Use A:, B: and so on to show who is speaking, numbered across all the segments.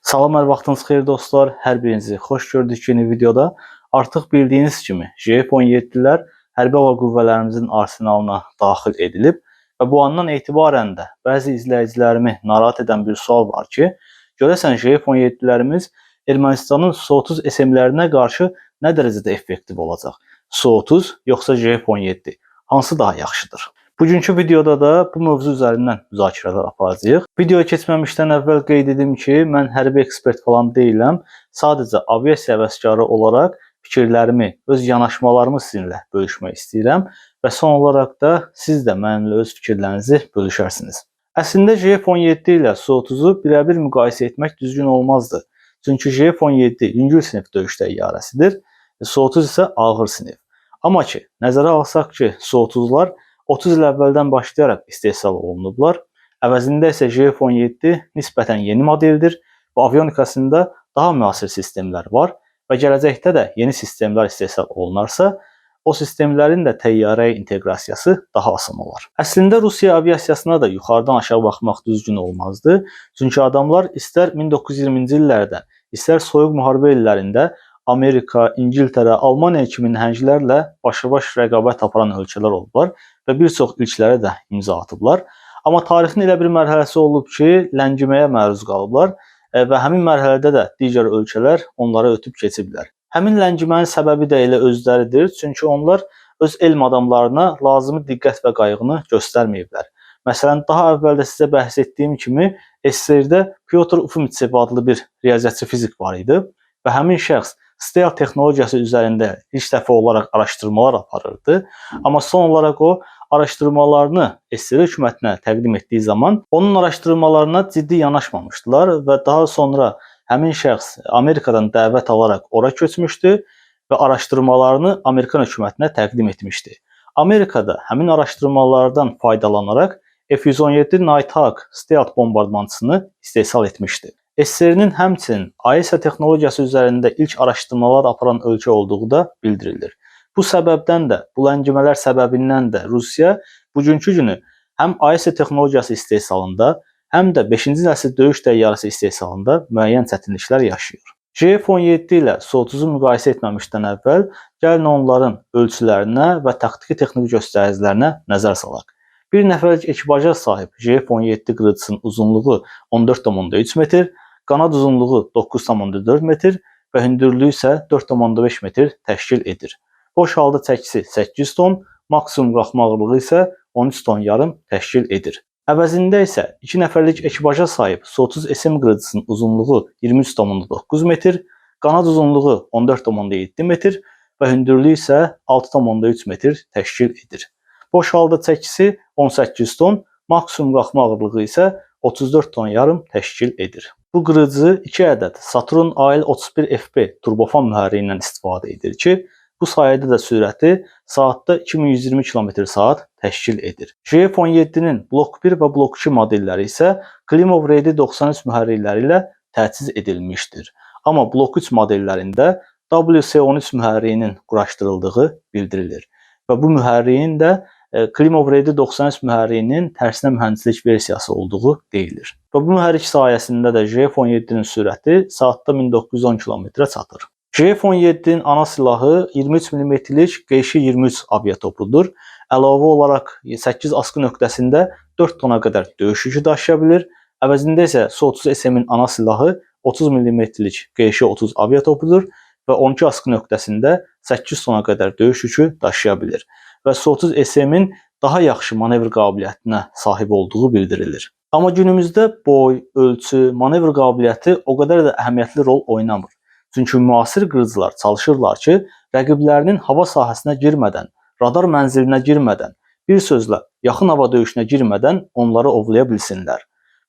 A: Salam, hər vaxtınız xeyir dostlar. Hər birinizi xoş gördük yeni videoda. Artıq bildiyiniz kimi JF-17-lər hərbi hava qüvvələrimizin arsenalına daxil edilib və bu andan etibarən də bəzi izləyicilərimi narahat edən bir sual var ki, görəsən JF-17-lərimiz Ermənistanın Su-30 SM-lərinə qarşı nə dərəcədə effektiv olacaq? Su-30 yoxsa JF-17? Hansı daha yaxşıdır? Bugünkü videoda da bu mövzu üzərindən müzakirələr aparacağıq. Videoya keçməmişdən əvvəl qeyd edim ki, mən hərbi ekspert falan deyiləm. Sadəcə aviasiya həvəskarı olaraq fikirlərimi, öz yanaşmalarımı sizinlə bölüşmək istəyirəm və son olaraq da siz də mənimlə öz fikirlərinizi bölüşərsiniz. Əslində JF-17 ilə Su-30-u birəbir müqayisə etmək düzgün olmazdı. Çünki JF-17 yüngül sinif döyüş təyyarəsidir, Su-30 isə ağır sinif. Amma ki, nəzərə alsaq ki, Su-30'lar 30 il əvvəldən başlayaraq istehsal olunublar. Əvəzində isə JF-17 nisbətən yeni modeldir və avionikasında daha müasir sistemlər var və gələcəkdə də yeni sistemlər istehsal olunarsa, o sistemlərin də təyyarəyə inteqrasiyası daha asan olar. Əslində Rusiya aviasiyasına da yuxarıdan aşağı baxmaq düzgün olmazdı. Çünki adamlar istər 1920-ci illərdə, istər soyuq müharibə illərində Amerika, İngiltərə, Almaniya kimi nəhənglərlə başa-baş rəqabət aparan ölkələr olublar və bir çox ilklərə də imza atıblar. Amma tarixin elə bir mərhələsi olub ki, ləngiməyə məruz qalıblar və həmin mərhələdə də digər ölkələr onlara ötüb keçiblər. Həmin ləngimənin səbəbi də elə özləridir, çünki onlar öz elm adamlarına lazımi diqqət və qayğını göstərməyiblər. Məsələn, daha əvvəldə sizə bəhs etdiyim kimi, SSR-də Pyotr Ufimtsev adlı bir riyaziyyatçı fizik var idi və həmin şəxs stealth texnologiyası üzərində ilk dəfə olaraq araşdırmalar aparırdı. Amma son olaraq o araşdırmalarını SSR hökumətinə təqdim etdiyi zaman onun araşdırmalarına ciddi yanaşmamışdılar və daha sonra həmin şəxs Amerikadan dəvət alaraq ora köçmüşdü və araşdırmalarını Amerikan hökumətinə təqdim etmişdi. Amerikada həmin araşdırmalardan faydalanaraq F-117 Nighthawk stealth bombardmançısını istehsal etmişdi. SSR-nin həmçinin AESA texnologiyası üzərində ilk araşdırmalar aparan ölkə olduğu da bildirilir. Bu səbəbdən də, bu ləngimələr səbəbindən də Rusiya bugünkü günü həm AESA texnologiyası istehsalında, həm də 5-ci nəsil döyüş təyyarəsi istehsalında müəyyən çətinliklər yaşayır. JF-17 ilə Su-30'u müqayisə etməmişdən əvvəl, gəlin onların ölçülərinə və taktiki texniki göstəricilərinə nəzər salaq. Bir nəfərlik ekibaja sahib JF-17 qırıcısının uzunluğu 14,3 metr, qanad uzunluğu 9,4 metr və hündürlüyü isə 4,5 metr təşkil edir. Boş halda çəkisi 800 ton, maksimum qalxma ağırlığı isə 13 ton yarım təşkil edir. Əvəzində isə 2 nəfərlik ekibaja sahib Su-30 SM qırıcısının uzunluğu 23,9 metr, qanad uzunluğu 14,7 metr və hündürlüyü isə 6,3 metr təşkil edir. Boş halda çəkisi 18 ton, maksimum qalxma ağırlığı isə 34 ton yarım təşkil edir. Bu qırıcı 2 ədəd Saturn AL-31FB turbofan mühərriyindən istifadə edir ki, bu sayədə də sürəti saatda 2120 km/saat təşkil edir. JF-17-nin Blok 1 və Blok 2 modelləri isə Klimov RD-93 mühərrikləri ilə təchiz edilmişdir. Amma Blok 3 modellərində WC-13 mühərriyinin quraşdırıldığı bildirilir. Və bu mühərriyin də Klimov RD-93 mühərriyinin tərsinə mühəndislik versiyası olduğu deyilir. Və bu mühərrik sayəsində də JF-17-nin sürəti saatda 1910 km-ə çatır. JF-17-nin ana silahı 23 mm-lik Qeyşi-23 aviatopudur. Əlavə olaraq 8 askı nöqtəsində 4 tona qədər döyüş yükü daşıya bilir. Əvəzində isə Su-30 SM-in ana silahı 30 mm-lik Qeyşi-30 aviatopudur və 12 askı nöqtəsində 8 tona qədər döyüş yükü daşıya bilir. Və Su-30 SM-in daha yaxşı manevr qabiliyyətinə sahib olduğu bildirilir. Amma günümüzdə boy, ölçü, manevr qabiliyyəti o qədər də əhəmiyyətli rol oynamır. Çünki müasir qırıcılar çalışırlar ki, rəqiblərinin hava sahəsinə girmədən, radar mənzilinə girmədən, bir sözlə yaxın hava döyüşünə girmədən onları ovlaya bilsinlər.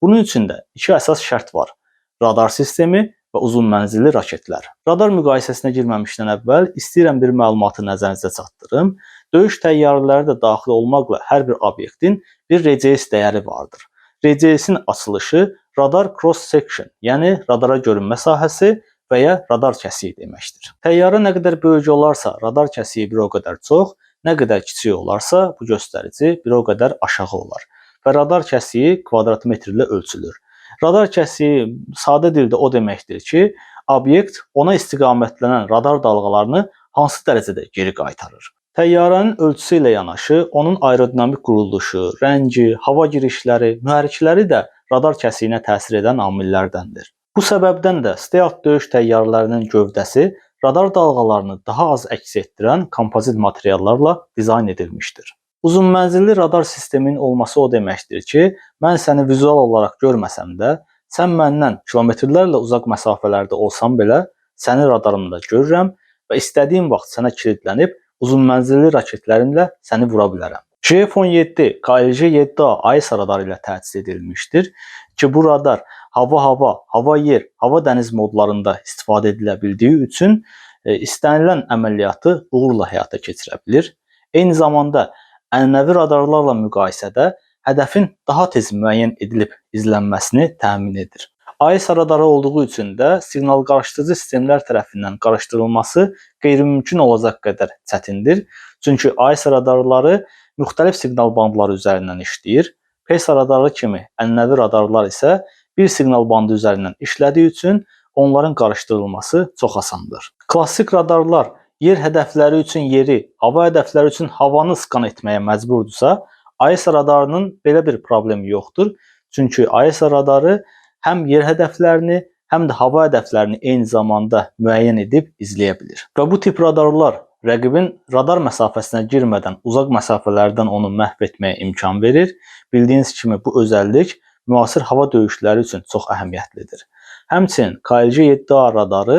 A: Bunun üçün də iki əsas şərt var: radar sistemi və uzun mənzilli raketlər. Radar müqayisəsinə girməmişdən əvvəl istəyirəm bir məlumatı nəzərinizə çatdırım. Döyüş təyyarələri də daxil olmaqla hər bir obyektin bir RCS dəyəri vardır. RCS-in açılışı radar cross section, yəni radara görünmə sahəsi və ya radar kəsiyi deməkdir. Təyyarə nə qədər böyük olarsa, radar kəsiyi bir o qədər çox, nə qədər kiçik olarsa, bu göstərici bir o qədər aşağı olar və radar kəsiyi kvadrat metrlə ölçülür. Radar kəsiyi sadə dildə o deməkdir ki, obyekt ona istiqamətlənən radar dalğalarını hansı dərəcədə geri qaytarır. Təyyarənin ölçüsü ilə yanaşı, onun aerodinamik quruluşu, rəngi, hava girişləri, mühərrikləri də radar kəsiyinə təsir edən amillərdəndir. Bu səbəbdən də stealth döyüş təyyarələrinin gövdəsi radar dalğalarını daha az əks etdirən kompozit materiallarla dizayn edilmişdir. Uzunmənzilli radar sisteminin olması o deməkdir ki, mən səni vizual olaraq görməsəm də, sən məndən kilometrlərlə uzaq məsafələrdə olsam belə, səni radarımda görürəm və istədiyim vaxt sənə kilidlənib uzunmənzilli raketlərimlə səni vura bilərəm. JF-17 KLJ-7A AESA radarı ilə təchiz edilmişdir ki, bu radar hava-hava, hava-yer, hava-dəniz modlarında istifadə edilə bildiyi üçün istənilən əməliyyatı uğurla həyata keçirə bilir. Eyni zamanda ənənəvi radarlarla müqayisədə hədəfin daha tez müəyyən edilib izlənməsini təmin edir. AESA radarı olduğu üçün də siqnal qarşıdıcı sistemlər tərəfindən qarşıdırılması qeyri-mümkün olacaq qədər çətindir. Çünki AESA radarları müxtəlif siqnal bandları üzərindən işləyir. PESA radarı kimi ənənəvi radarlar isə bir siqnal bandı üzərindən işlədiyi üçün onların qarşıdırılması çox asandır. Klassik radarlar yer hədəfləri üçün yeri, hava hədəfləri üçün havanı skan etməyə məcburdursa, AESA radarının belə bir problemi yoxdur. Çünki AESA radarı həm yer hədəflərini, həm də hava hədəflərini eyni zamanda müəyyən edib izləyə bilir. Və bu tip radarlar rəqibin radar məsafəsinə girmədən uzaq məsafələrdən onu məhv etməyə imkan verir. Bildiyiniz kimi bu özəllik müasir hava döyüşləri üçün çox əhəmiyyətlidir. Həmçinin KLJ-7A radarı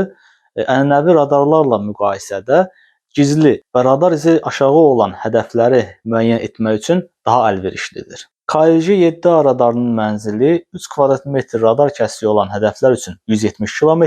A: ənənəvi radarlarla müqayisədə gizli və radar izi aşağı olan hədəfləri müəyyən etmək üçün daha əlverişlidir. KLJ-7A radarının mənzili 3 kvadrat metr radar kəsiyi olan hədəflər üçün 170 km,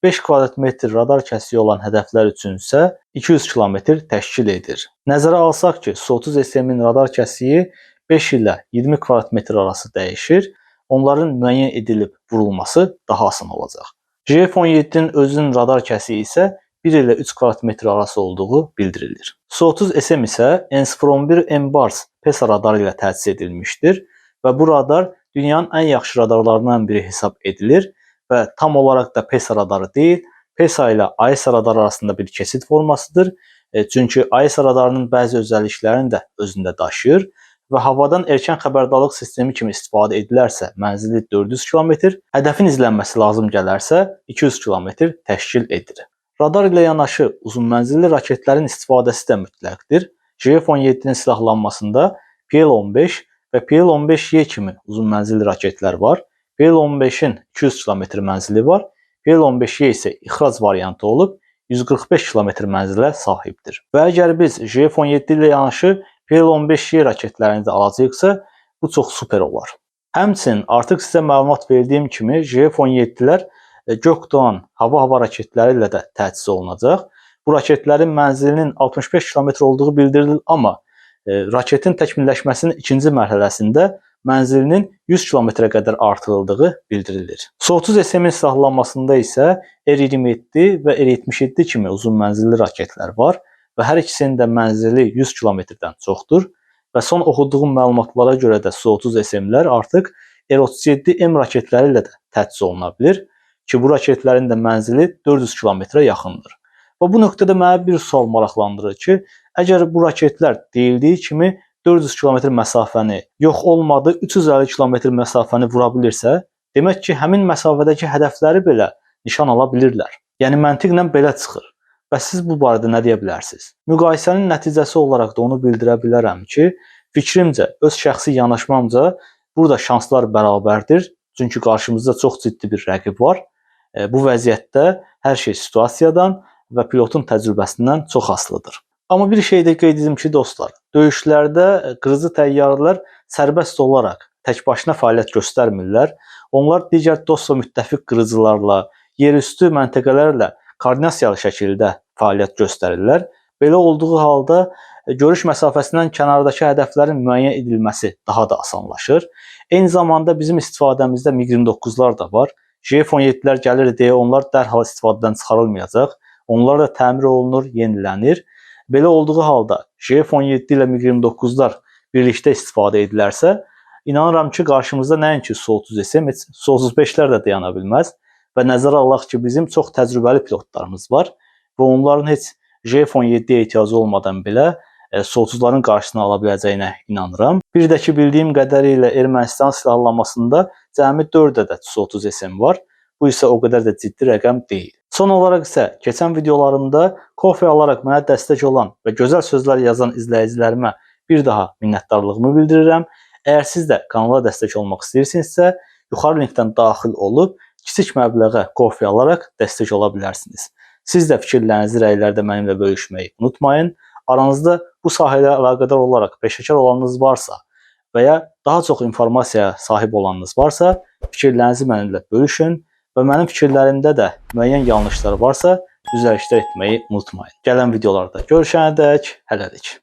A: 5 kvadrat metr radar kəsiyi olan hədəflər üçün isə 200 km təşkil edir. Nəzərə alsaq ki, Su-30 SM-in radar kəsiyi 5 ilə 20 kvadrat metr arası dəyişir, onların müəyyən edilib vurulması daha asan olacaq. JF-17-nin özünün radar kəsiyi isə 1 ilə 3 kvadrat metr arası olduğu bildirilir. Su-30 SM isə N01 M-Bars PESA radarı ilə təchiz edilmişdir və bu radar dünyanın ən yaxşı radarlarından biri hesab edilir və tam olaraq da PESA radarı deyil, PESA ilə AESA radarı arasında bir keçid formasıdır. Çünki AESA radarının bəzi özəlliklərini də özündə daşıyır və havadan erkən xəbərdarlıq sistemi kimi istifadə edilərsə mənzili 400 km, hədəfin izlənməsi lazım gələrsə 200 km təşkil edir. Radar ilə yanaşı uzunmənzilli raketlərin istifadəsi də mütləqdir. JF-17-nin silahlanmasında PL-15 və PL-15Y kimi uzunmənzilli raketlər var. PL-15-in 200 km mənzili var. PL-15Y isə ixrac variantı olub 145 km mənzilə sahibdir. Və əgər biz JF-17 ilə yanaşı PL-15Y raketlərini də alacaqsa, bu çox super olar. Həmçinin artıq sizə məlumat verdiyim kimi JF-17-lər Gökdoğan hava raketləri ilə də təchiz olunacaq. Bu raketlərin mənzilinin 65 km olduğu bildirilir, amma raketin təkmilləşməsinin ikinci mərhələsində mənzilinin 100 km-ə qədər artırıldığı bildirilir. Su-30 SM-in silahlanmasında isə R-27 və R-77 kimi uzun mənzilli raketlər var və hər ikisinin də mənzili 100 km-dən çoxdur və son oxuduğum məlumatlara görə də Su-30 SM-lər artıq R-37M raketləri ilə də təchiz oluna bilir ki, bu raketlərin də mənzili 400 km-ə yaxındır. Və bu nöqtədə mənə bir sual maraqlandırır ki, əgər bu raketlər deyildiyi kimi 400 km məsafəni yox olmadı, 350 km məsafəni vura bilirsə, demək ki, həmin məsafədəki hədəfləri belə nişan ala bilirlər. Yəni məntiqlə belə çıxır. Və siz bu barədə nə deyə bilərsiniz? Müqayisənin nəticəsi olaraq da onu bildirə bilərəm ki, fikrimcə, öz şəxsi yanaşmamca burada şanslar bərabərdir. Çünki qarşımızda çox ciddi bir rəqib var. Bu vəziyyətdə hər şey situasiyadan və pilotun təcrübəsindən çox asılıdır. Amma bir şey də qeyd edim ki, dostlar, döyüşlərdə qırıcı təyyarələr sərbəst olaraq tək başına fəaliyyət göstərmirlər. Onlar digər dost və müttəfiq qırıcılarla, yerüstü məntəqələrlə koordinasiyalı şəkildə fəaliyyət göstərirlər. Belə olduğu halda görüş məsafəsindən kənardakı hədəflərin müəyyən edilməsi daha da asanlaşır. Eyni zamanda bizim istifadəmizdə MiG-29-lar da var. JF-17-lər gəlir deyə onlar dərhal istifadədən çıxarılmayacaq. Onlar da təmir olunur, yenilənir. Belə olduğu halda JF-17 ilə MiG-29-lar birlikdə istifadə edilərsə, İnanıram ki, qarşımızda nəinki Su-30 SM, heç Su-35'lər də dayana bilməz və nəzərə alaq ki, bizim çox təcrübəli pilotlarımız var və onların heç JF-17-yə ehtiyacı olmadan belə Su-30'ların qarşısını ala biləcəyinə inanıram. Bir də ki, bildiyim qədərilə Ermənistan silahlanmasında cəmi 4 ədəd Su-30 SM var. Bu isə o qədər də ciddi rəqəm deyil. Son olaraq isə keçən videolarımda Ko-fi alaraq mənə dəstək olan və gözəl sözlər yazan izləyicilərimə bir daha minnətdarlığımı bildirirəm. Əgər siz də kanala dəstək olmaq istəyirsinizsə, yuxarı linkdən daxil olub kiçik məbləğə Ko-fi alaraq dəstək ola bilərsiniz. Siz də fikirlərinizi rəylərdə mənimlə bölüşməyi unutmayın. Aranızda bu sahəyə əlaqədar olaraq peşəkar olanınız varsa və ya daha çox informasiyaya sahib olanınız varsa, fikirlərinizi mənimlə bölüşün və mənim fikirlərimdə də müəyyən yanlışlar varsa, düzəlişlər etməyi unutmayın. Gələn videolarda görüşənədək hələlik.